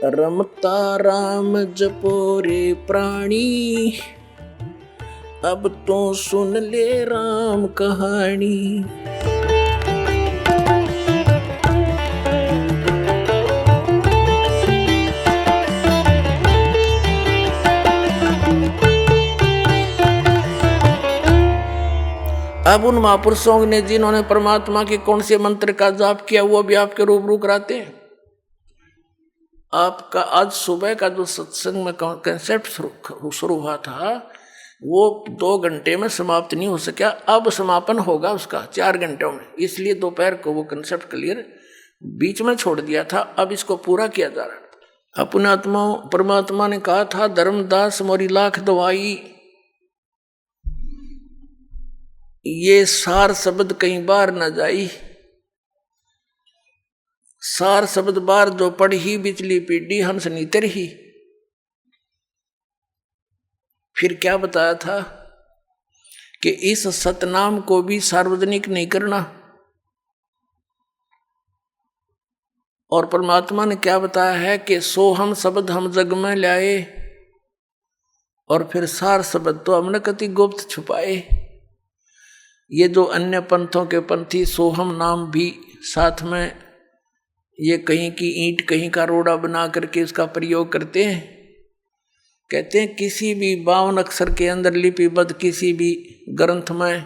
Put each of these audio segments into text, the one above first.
रमता राम जपो रे प्राणी, अब तो सुन ले राम कहानी। अब उन महापुरुषों ने जिन्होंने परमात्मा के कौन से मंत्र का जाप किया वो भी आपके रूबरू कराते हैं। आपका आज सुबह का जो सत्संग में कंसेप्ट शुरू हुआ था वो 2 घंटे में समाप्त नहीं हो सका, अब समापन होगा उसका 4 घंटों में। इसलिए दोपहर को वो कंसेप्ट क्लियर बीच में छोड़ दिया था, अब इसको पूरा किया जा रहा है। अपने आत्मा परमात्मा ने कहा था धर्मदास मोरी लाख दवाई, ये सार शब्द कहीं बार न जाई, सार शब्द बार जो पढ़ी बिचली पीढ़ी हंस नीतर ही। फिर क्या बताया था कि इस सतनाम को भी सार्वजनिक नहीं करना। और परमात्मा ने क्या बताया है कि सोहम शब्द हम जग में लाए, और फिर सार शब्द तो हमने कति गुप्त छुपाए। ये जो अन्य पंथों के पंथी सोहम नाम भी साथ में ये कहीं की ईंट कहीं का रोड़ा बना करके इसका प्रयोग करते हैं। कहते हैं किसी भी 52 अक्षर के अंदर लिपिबद्ध किसी भी ग्रंथ में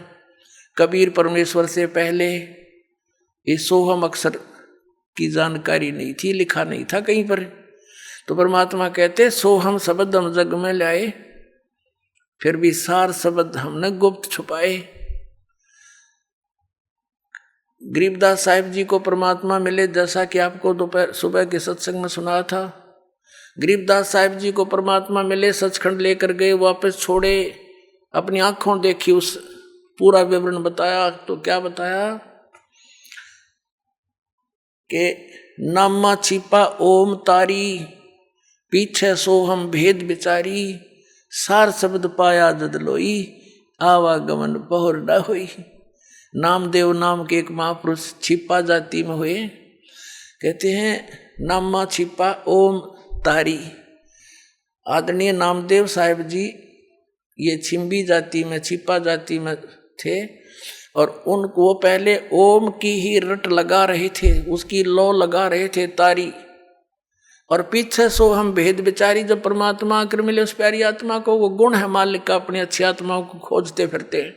कबीर परमेश्वर से पहले इस सोहम अक्षर की जानकारी नहीं थी, लिखा नहीं था कहीं पर। तो परमात्मा कहते सोहम शब्द हम जग में लाए, फिर भी सार शब्द हमने गुप्त छुपाए। गरीबदास साहिब जी को परमात्मा मिले, जैसा कि आपको दोपहर सुबह के सत्संग में सुना था। गरीबदास साहिब जी को परमात्मा मिले, सचखंड लेकर गए, वापस छोड़े, अपनी आंखों देखी, उस पूरा विवरण बताया। तो क्या बताया कि नामा छिपा ओम तारी, पीछे सोहम भेद बिचारी, सार शब्द पाया जदलोई, आवागमन बहुर न हुई। नामदेव नाम के एक महापुरुष छिपा जाति में हुए। कहते हैं नामा छिपा ओम तारी। आदरणीय नामदेव साहिब जी ये छिंबी जाति में छिपा जाति में थे, और उनको पहले ओम की ही रट लगा रहे थे, उसकी लौ लगा रहे थे तारी, और पीछे सो हम भेद बिचारी। जब परमात्मा आकर मिले उस प्यारी आत्मा को, वो गुण है मालिक का, अपनी अच्छी आत्माओं को खोजते फिरते हैं।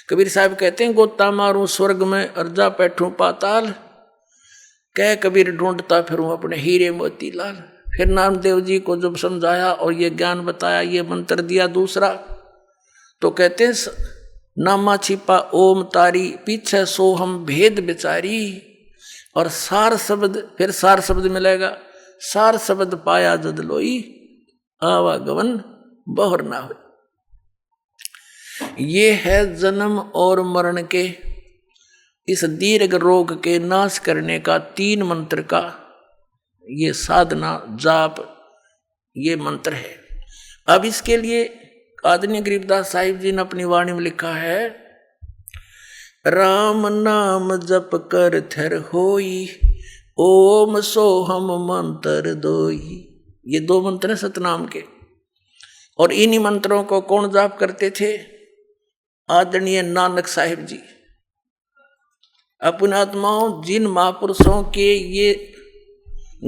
कबीर साहब कहते हैं गोता मारूं स्वर्ग में अर्जा बैठूं पाताल, कह कबीर ढूंढता फिरूं अपने हीरे मोती लाल। फिर नामदेव जी को जब समझाया और ये ज्ञान बताया, ये मंत्र दिया दूसरा, तो कहते हैं नामा छिपा ओम तारी, पीछे सोहम भेद बिचारी, और सार शब्द, फिर सार शब्द मिलेगा, सार शब्द पाया जदलोई, आवागमन बहुर ना हो। ये है जन्म और मरण के इस दीर्घ रोग के नाश करने का 3 मंत्र का ये साधना जाप, ये मंत्र है। अब इसके लिए आदरणीय गरीबदास साहिब जी ने अपनी वाणी में लिखा है, राम नाम जप कर थर होई, ओम सोहम मंत्र दोई। ये 2 मंत्र हैं सतनाम के, और इन्हीं मंत्रों को कौन जाप करते थे? आदरणीय नानक साहिब जी। अपने आत्माओं जिन महापुरुषों के ये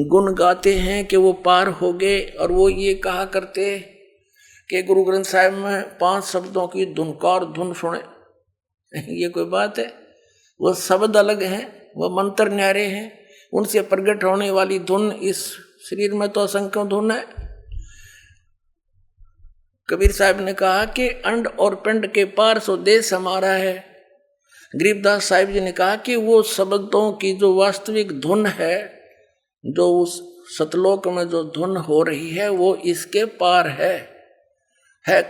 गुण गाते हैं कि वो पार हो गए, और वो ये कहा करते कि गुरु ग्रंथ साहिब में 5 शब्दों की धुनकार धुन सुने। ये कोई बात है? वो शब्द अलग हैं, वो मंत्र न्यारे हैं, उनसे प्रकट होने वाली धुन, इस शरीर में तो असंख्यों धुन है। कबीर साहब ने कहा कि अंड और पिंड के पार सो देश हमारा है। गरीबदास साहिब जी ने कहा कि वो शब्दों की जो वास्तविक धुन है, जो उस सतलोक में जो धुन हो रही है, वो इसके पार है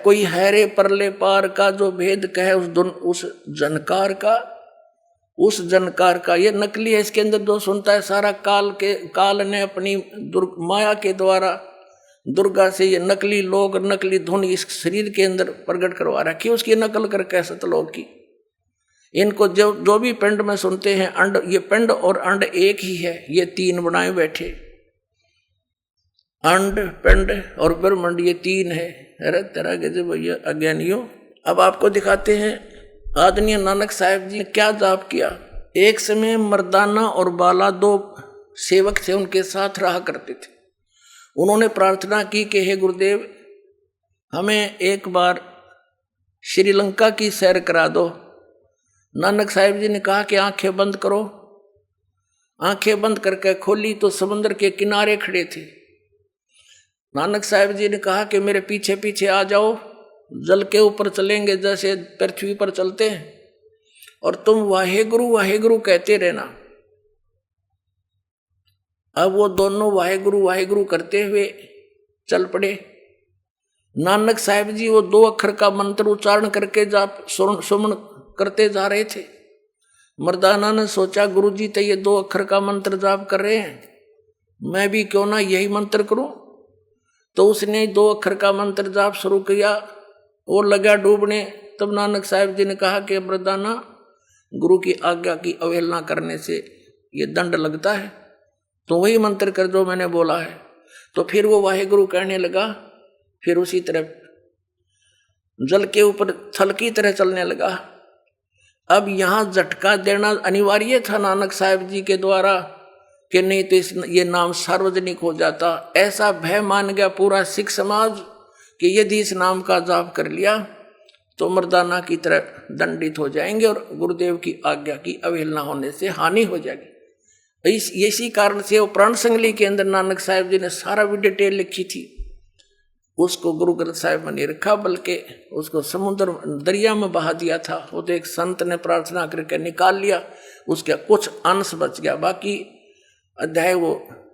कोई हैरे परले पार का जो भेद कहे उस धुन, उस जनकार का। ये नकली है, इसके अंदर जो सुनता है सारा काल ने अपनी माया के द्वारा दुर्गा से ये नकली लोग, नकली धुन इस शरीर के अंदर प्रकट करवा रखी, उसकी नकल करके सतलोक की। इनको जो भी पिंड में सुनते हैं, अंड, ये पिंड और अंड एक ही है, ये 3 बनाए बैठे। अंड पिंड और ब्रह्मांड ये तीन है। अरे तेरा गजब भैया अज्ञानियों। अब आपको दिखाते हैं आदरणीय नानक साहब जी ने क्या जाप किया। एक समय मर्दाना और बाला दो सेवक थे, उनके साथ रहा करते थे। उन्होंने प्रार्थना की कि हे गुरुदेव, हमें एक बार श्रीलंका की सैर करा दो। नानक साहब जी ने कहा कि आंखें बंद करो। आंखें बंद करके खोली तो समुद्र के किनारे खड़े थे। नानक साहब जी ने कहा कि मेरे पीछे पीछे आ जाओ, जल के ऊपर चलेंगे जैसे पृथ्वी पर चलते हैं, और तुम वाहे गुरु कहते रहना। अब वो दोनों वाहे गुरु करते हुए चल पड़े। नानक साहब जी वो दो अक्षर का मंत्र उच्चारण करके जाप सुमन करते जा रहे थे। मर्दाना ने सोचा गुरुजी तो ये दो अक्षर का मंत्र जाप कर रहे हैं, मैं भी क्यों ना यही मंत्र करूं। तो उसने दो अक्षर का मंत्र जाप शुरू किया, वो लगा डूबने। तब नानक साहब जी ने कहा कि मर्दाना, गुरु की आज्ञा की अवहेलना करने से ये दंड लगता है, तो वही मंत्र कर जो मैंने बोला है। तो फिर वो वाहेगुरु कहने लगा, फिर उसी तरह जल के ऊपर थल की तरह चलने लगा। अब यहां झटका देना अनिवार्य था नानक साहब जी के द्वारा कि नहीं तो ये नाम सार्वजनिक हो जाता। ऐसा भय मान गया पूरा सिख समाज कि यदि इस नाम का जाप कर लिया तो मर्दाना की तरह दंडित हो जाएंगे और गुरुदेव की आज्ञा की अवहेलना होने से हानि हो जाएगी। इसी कारण से वो प्राण संगली के अंदर नानक साहब जी ने सारा भी डिटेल लिखी थी। उसको गुरु ग्रंथ साहिब में नहीं रखा, बल्कि उसको समुद्र दरिया में बहा दिया था। वो तो एक संत ने प्रार्थना करके निकाल लिया, उसका कुछ अंश बच गया, बाकी अध्याय वो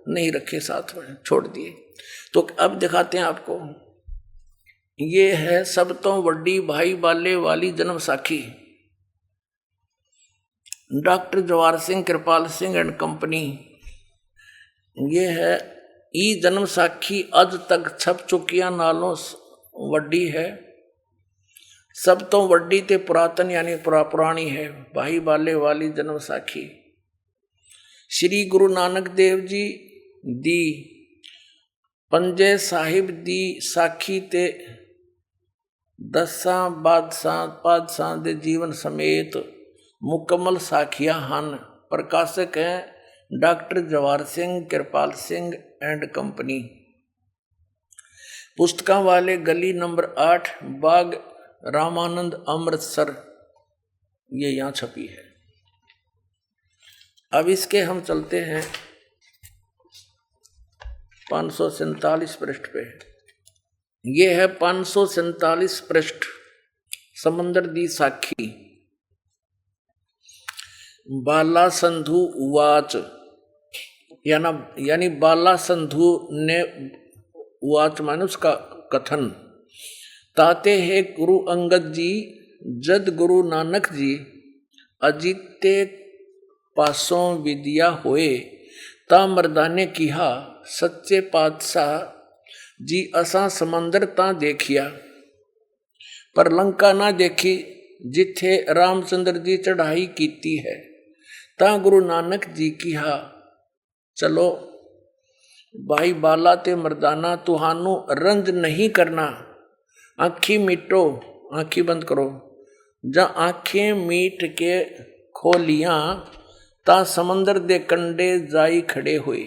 नहीं रखे, साथ में छोड़ दिए। तो अब दिखाते हैं आपको, ये है सब तो वड्डी भाई बाले वाली Janam Sakhi. Doctor Jawahar Singh Kirpal Singh and company. ये है ई जन्म साखी अज तक छप चुकिया नालों वड्डी है। सब तो वड्डी ते पुरातन यानी पुरानी है, भाई बाले वाली जन्म साखी। श्री गुरु नानक देव जी दी पंजे साहिब दी साखी ते दसां बादशाह दे जीवन समेत मुकम्मल साखियां हन। प्रकाशक हैं doctor Jawahar Singh Kirpal Singh and company. पुस्तकां वाले गली नंबर 8 बाग रामानंद अमृतसर, ये यहाँ छपी है। अब इसके हम चलते हैं 547 पृष्ठ पे। ये है 547 पृष्ठ, समंदर दी साखी। बाला संधु उवाच, यानी बाला संधु ने उवाच माने उसका कथन। ताते है गुरु अंगद जी जद गुरु नानक जी अजिते पासों विद्या होए, ता मर्दाने किहा सच्चे पातशाह जी असा समंदर ता देखिया, पर लंका ना देखी जिथे रामचंद्र जी चढ़ाई कीती है। ता गुरु नानक जी किहा चलो भाई बाला ते मर्दाना, तुहानू रंज नहीं करना, आँखी मीटो, आँखी बंद करो। जा आँखें मीट के खोलियां ता समंदर दे कंडे जाई खड़े हुए,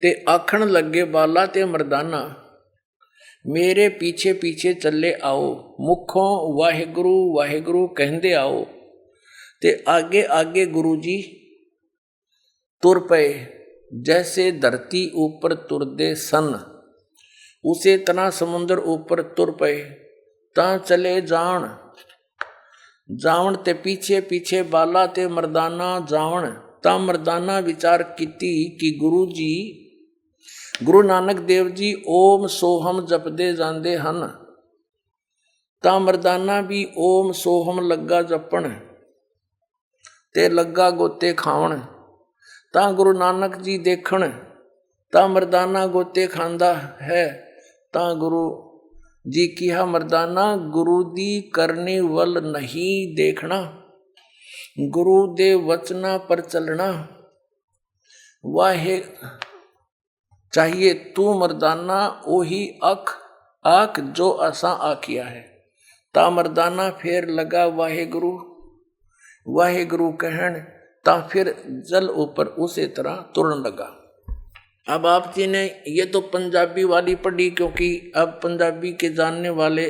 ते आखण लगे बाला ते मर्दाना मेरे पीछे पीछे चले आओ, मुखों वाहेगुरु वाहेगुरु कहंदे आओ। ते आगे आगे गुरु जी तुर पे, जैसे धरती ऊपर तुरदे सन, उसे तना समुद्र ऊपर तुर पे। ता चले जावण ते पीछे पीछे बाला ते मर्दाना जावण। ता मर्दाना विचार कीती कि गुरु जी गुरु नानक देव जी ओम सोहम जपदे जांदे हन। ता मर्दाना भी ओम सोहम लगा जपण ते लगा गोते खावण। ता गुरु नानक जी देखण, ता मर्दाना गोते खांदा है। ता गुरु जी किहा मर्दाना गुरु दी करने वल नहीं देखना, गुरु दे वचना पर चलना। चाहिए तू मर्दाना ओही अख आख जो असा आखिया है। ता मर्दाना फिर लगा वाहे गुरु कहन, ता फिर जल ऊपर उसे तरह तुरन लगा। अब आप जी ने ये तो पंजाबी वाली पढ़ी, क्योंकि अब पंजाबी के जानने वाले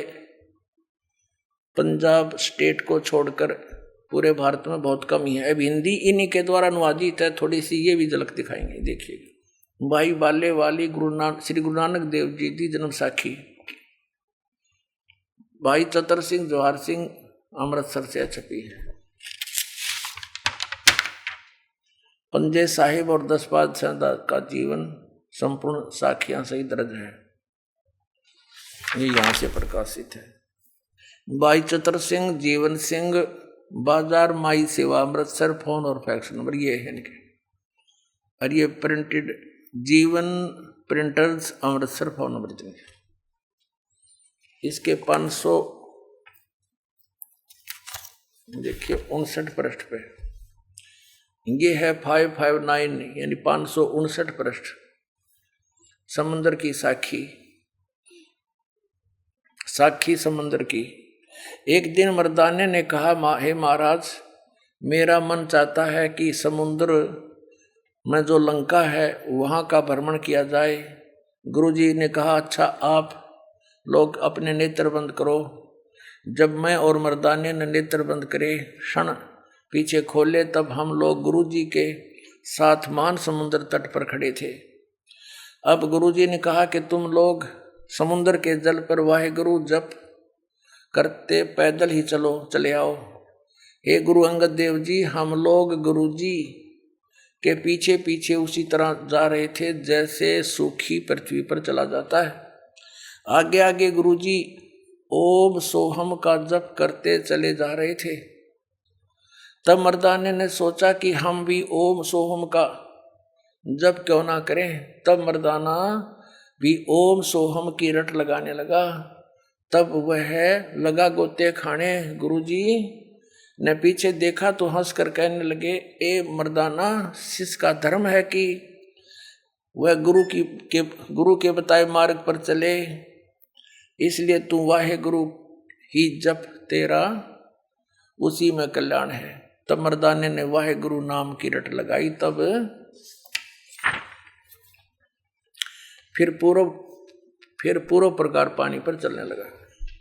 पंजाब स्टेट को छोड़कर पूरे भारत में बहुत कम ही है। अब हिंदी इन्हीं के द्वारा अनुवादित है, थोड़ी सी ये भी झलक दिखाएंगे। देखिए, भाई बाले वाली श्री गुरु नानक देव जी की जन्म साखी। भाई चतर सिंह जवाहर सिंह अमृतसर से छपी है। पंजे साहिब और 10 बादशाह का जीवन संपूर्ण साखियां सही दर्ज है, ये यहां से प्रकाशित है। भाई चतर सिंह, जीवन सिंह, बाजार माई सेवा अमृतसर, फोन और फैक्स नंबर ये है इनके। और ये प्रिंटेड जीवन प्रिंटर्स अमृतसर, फोन नंबर इतने। इसके 500 देखिए 59 पृष्ठ पे ये है 559 यानी 559 पृष्ठ। समंदर की साखी समंदर की। एक दिन मर्दाने ने कहा, हे महाराज, मेरा मन चाहता है कि समुद्र में जो लंका है वहाँ का भ्रमण किया जाए। गुरुजी ने कहा, अच्छा आप लोग अपने नेत्र बंद करो। जब मैं और मर्दाने ने नेत्र बंद करे, क्षण पीछे खोले, तब हम लोग गुरुजी के साथ मान समुद्र तट पर खड़े थे। अब गुरुजी ने कहा कि तुम लोग समुद्र के जल पर वाहेगुरु जप करते पैदल ही चले आओ। हे गुरु अंगद देव जी, हम लोग गुरुजी के पीछे पीछे उसी तरह जा रहे थे जैसे सूखी पृथ्वी पर चला जाता है। आगे आगे गुरुजी ओम सोहम का जप करते चले जा रहे थे। तब मर्दाने ने सोचा कि हम भी ओम सोहम का जप क्यों ना करें। तब मर्दाना भी ओम सोहम की रट लगाने लगा। तब वह लगा गोते खाने। गुरुजी ने पीछे देखा तो हंसकर कहने लगे, ए मर्दाना, शिष्य का धर्म है कि वह गुरु के बताए मार्ग पर चले, इसलिए तू वाहे गुरु ही जप, तेरा उसी में कल्याण है। तब मर्दाने ने वाहे गुरु नाम की रट लगाई। तब फिर पूर्व प्रकार पानी पर चलने लगा।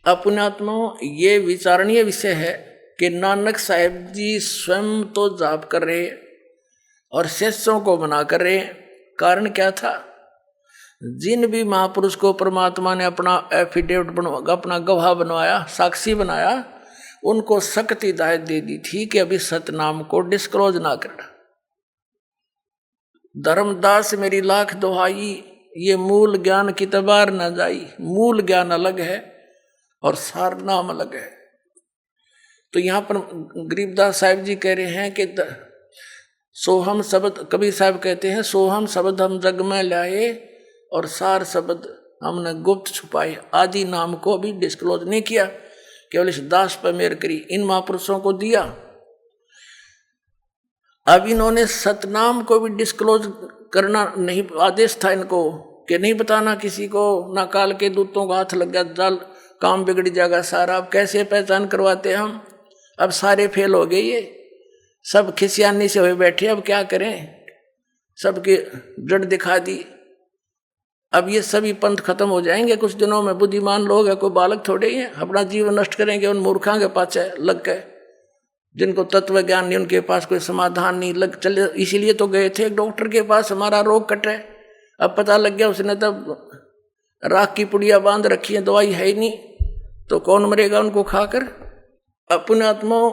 अपने आत्माओं, ये विचारणीय विषय है कि नानक साहेब जी स्वयं तो जाप कर रहे और शिष्यों को मना कर रहे। कारण क्या था? जिन भी महापुरुष को परमात्मा ने अपना एफिडेविट अपना गवाह बनवाया, साक्षी बनाया, उनको सख्त हिदायत दे दी थी कि अभी सतनाम को डिस्क्लोज ना करना। धर्मदास मेरी लाख दुहाई, ये मूल ज्ञान की तबार न जाई। मूल ज्ञान अलग है और सार नाम अलग है। तो यहाँ पर गरीबदास साहिब जी कह रहे हैं कि सोहम शब्द, कबीर साहब कहते हैं, सोहम शब्द हम जग में लाए और सार शब्द हमने गुप्त छुपाए। आदि नाम को भी डिस्क्लोज नहीं किया, केवल इस दास पर मेहर करी, इन महापुरुषों को दिया। अब इन्होंने सतनाम को भी डिस्क्लोज करना नहीं, आदेश था इनको कि नहीं बताना किसी को, ना काल के दूतों को हाथ लग गया जाल काम बिगड़ जाएगा सारा। अब कैसे पहचान करवाते हम? अब सारे फेल हो गए, ये सब खिसियानी से हुए बैठे। अब क्या करें? सबके जड़ दिखा दी। अब ये सभी पंथ खत्म हो जाएंगे कुछ दिनों में। बुद्धिमान लोग है, कोई बालक थोड़े ही है, अपना जीवन नष्ट करेंगे उन मूर्खों के पाछे लग गए, जिनको तत्व ज्ञान नहीं, उनके पास कोई समाधान नहीं, लग चले। इसीलिए तो गए थे एक डॉक्टर के पास, हमारा रोग कटे। अब पता लग गया उसने तब राख की पुड़िया बांध रखी है, दवाई है ही नहीं, तो कौन मरेगा उनको खाकर? अपने आत्माओं,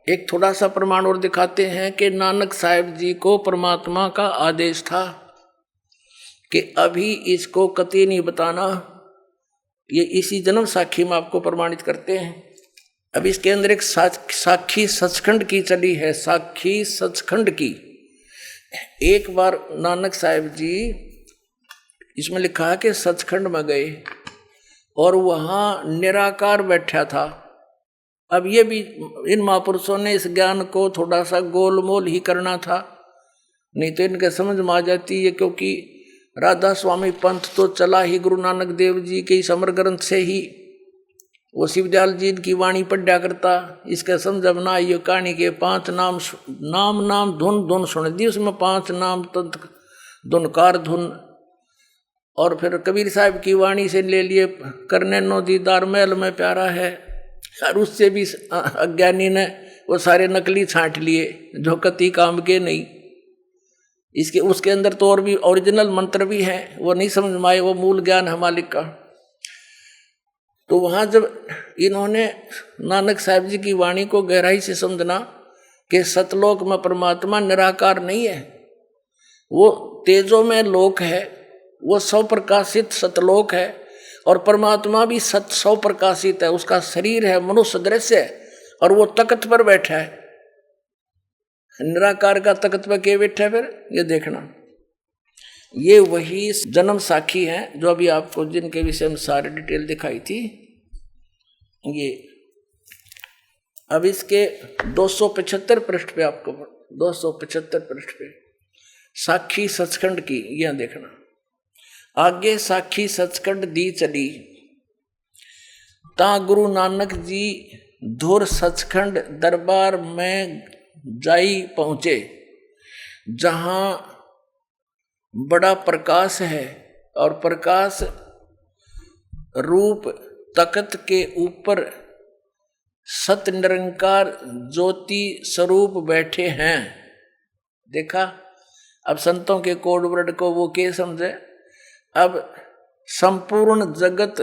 एक थोड़ा सा प्रमाण और दिखाते हैं कि नानक साहिब जी को परमात्मा का आदेश था कि अभी इसको कतई नहीं बताना। ये इसी जन्म साखी में आपको प्रमाणित करते हैं। अब इसके अंदर एक साखी सचखंड की चली है, साखी सचखंड की। एक बार नानक साहिब जी, इसमें लिखा है कि सचखंड में गए और वहाँ निराकार बैठा था। अब ये भी इन महापुरुषों ने इस ज्ञान को थोड़ा सा गोलमोल ही करना था, नहीं तो इनके समझ में आ जाती है। क्योंकि राधा स्वामी पंथ तो चला ही गुरु नानक देव जी के समर ग्रंथ से ही, वो शिवदयाल जी की वाणी पढ़ा करता। इसके समझ में ना आइयो कहानी के 5 नाम नाम नाम धुन धुन सुन दी, उसमें 5 नाम तंत्र धुनकार धुन। और फिर कबीर साहब की वाणी से ले लिए करने नो दीदार महल में प्यारा है, और उससे भी अज्ञानी ने वो सारे नकली छांट लिए जो कति काम के नहीं। इसके उसके अंदर तो और भी ओरिजिनल मंत्र भी हैं, वो नहीं समझ में आए, वो मूल ज्ञान है मालिक का। तो वहाँ जब इन्होंने नानक साहब जी की वाणी को गहराई से समझना कि सतलोक में परमात्मा निराकार नहीं है, वो तेजो में लोक है, वो सौ प्रकाशित सतलोक है, और परमात्मा भी सौ प्रकाशित है। उसका शरीर है मनुष्य दृश्य है, और वो तख्त पर बैठा है। निराकार का तख्त पर के बैठा है? फिर ये देखना, ये वही जन्म साखी हैं जो अभी आपको जिनके विषय में सारी डिटेल दिखाई थी। ये अब इसके 275 पृष्ठ पे आपको 275 पृष्ठ पे साखी सचखंड की यह देखना। आगे साखी सचखंड दी चली, ता गुरु नानक जी धुर सचखंड दरबार में जाई पहुंचे, जहां बड़ा प्रकाश है और प्रकाश रूप तख्त के ऊपर सत निरंकार ज्योति स्वरूप बैठे हैं। देखा, अब संतों के कोड वर्ड को वो क्या समझे। अब संपूर्ण जगत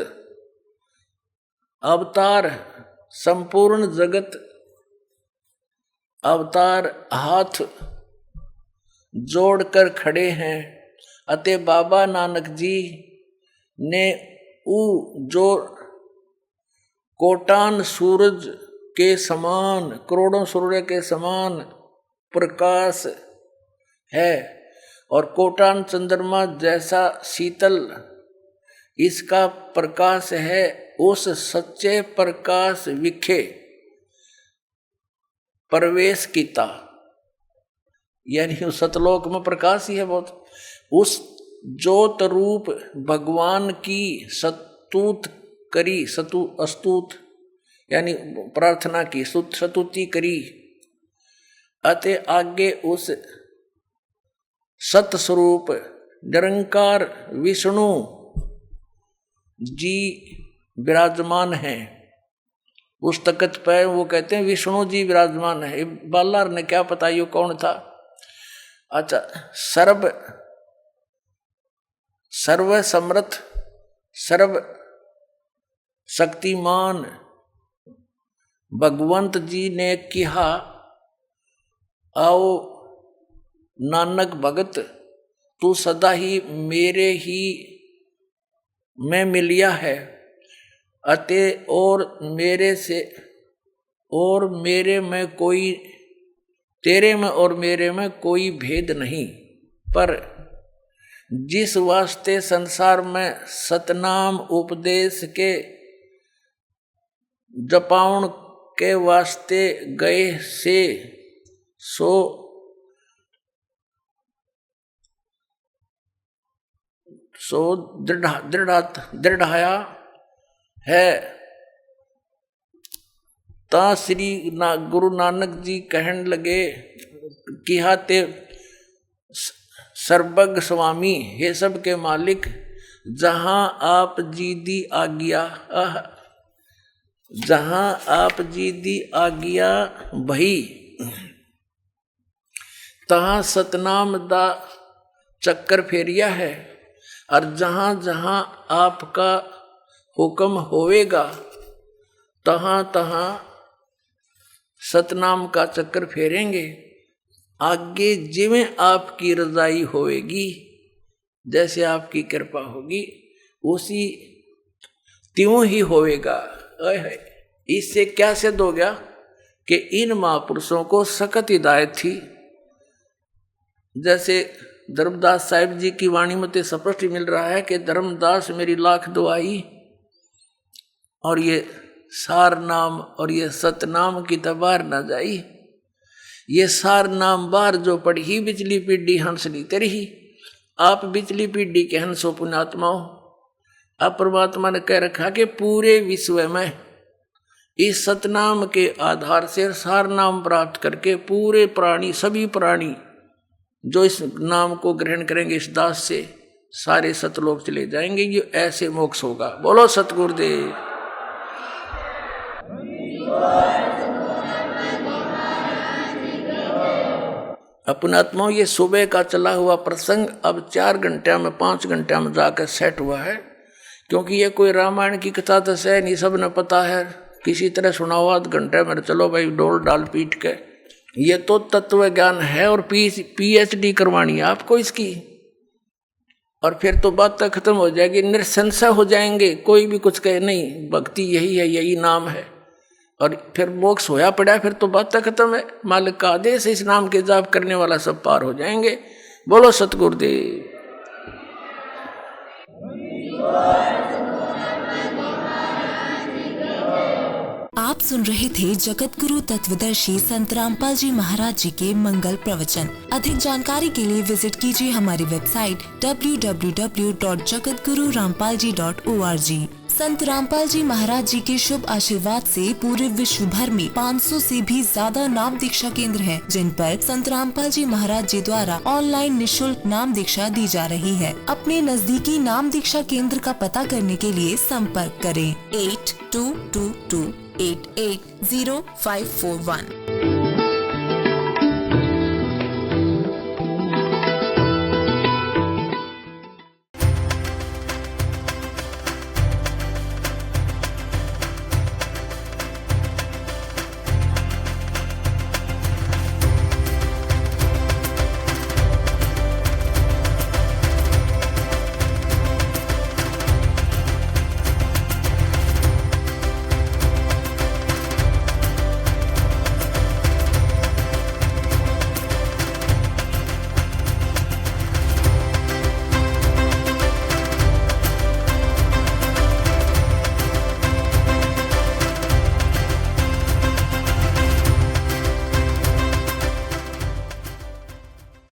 अवतार, संपूर्ण जगत अवतार हाथ जोड़कर खड़े हैं। अतः बाबा नानक जी ने जो कोटान सूरज के समान, करोड़ों सूर्य के समान प्रकाश है, और कोटान चंद्रमा जैसा शीतल इसका प्रकाश है, उस सच्चे प्रकाश विखे प्रवेश कीता। यानी उस सतलोक में प्रकाश ही है बहुत। उस ज्योत रूप भगवान की सतूत करी, अस्तुत यानी प्रार्थना की, सतुति करी। अतः आगे उस सत स्वरूप निरंकार विष्णु जी विराजमान हैं। उस तख्त पर वो कहते हैं विष्णु जी विराजमान है। बालार ने क्या पता ये कौन था। अच्छा, सर्व समर्थ सर्व शक्तिमान भगवंत जी ने कहा, आओ नानक भगत, तू सदा ही मेरे ही में मिलिया है। अतः और मेरे से और मेरे में कोई, तेरे में और मेरे में कोई भेद नहीं। पर जिस वास्ते संसार में सतनाम उपदेश के जपाउन के वास्ते गए से सो दृढ़ाया है। ता श्री गुरु नानक जी कहन लगे कि हाते सर्वज्ञ स्वामी, हे सब के मालिक, जहां आप जी दी आज्ञा, जहां आप जी दी आज्ञा भई, तहां सतनाम दा चक्कर फेरिया है। और जहां जहां आपका हुक्म होवेगा, तहां तहां सतनाम का चक्कर फेरेंगे। आगे जिवें आपकी रजाई होएगी, जैसे आपकी कृपा होगी, उसी त्यों ही होएगा। इससे क्या सिद्ध हो गया कि इन महापुरुषों को सख्त हिदायत थी। जैसे धर्मदास साहिब जी की वाणी में तो स्पष्ट मिल रहा है कि धर्मदास मेरी लाख दुआई, और ये सार नाम और ये सतनाम की तो बाहर ना जाई। ये सार नाम बाहर जो पढ़ी बिचली पीढ़ी हंसनी तेरी। आप बिचली पीढ़ी के हंसो पुण्यात्माओं। अब परमात्मा ने कह रखा कि पूरे विश्व में इस सतनाम के आधार से सार नाम प्राप्त करके पूरे प्राणी, सभी प्राणी जो इस नाम को ग्रहण करेंगे इस दास से, सारे सतलोक चले जाएंगे। ये ऐसे मोक्ष होगा। बोलो सतगुरुदेव। अपनात्माओं, ये सुबह का चला हुआ प्रसंग अब 4 घंटे में 5 घंटे में जाकर सेट हुआ है, क्योंकि ये कोई रामायण की कथा तो है नहीं, सब ने पता है। किसी तरह सुनाओ आध घंटे में, चलो भाई डोल डाल पीट के। ये तो तत्व ज्ञान है और PhD करवानी है आपको इसकी, और फिर तो बात तक खत्म हो जाएगी, निरसंशय हो जाएंगे। कोई भी कुछ कहे नहीं, भक्ति यही है, यही नाम है, और फिर मोक्ष होया पड़ा, फिर तो बात तक खत्म है। मालिक का आदेश, इस नाम के जाप करने वाला सब पार हो जाएंगे। बोलो सतगुरुदेव। आप सुन रहे थे जगत गुरु तत्वदर्शी संत रामपाल जी महाराज जी के मंगल प्रवचन। अधिक जानकारी के लिए विजिट कीजिए हमारी वेबसाइट www.jagatgururampalji.org। संत रामपाल जी महाराज जी के शुभ आशीर्वाद से पूरे विश्व भर में 500 से भी ज्यादा नाम दीक्षा केंद्र हैं, जिन पर संत रामपाल जी महाराज जी द्वारा ऑनलाइन निःशुल्क नाम दीक्षा दी जा रही है। अपने नजदीकी नाम दीक्षा केंद्र का पता करने के लिए संपर्क करें 8222880541।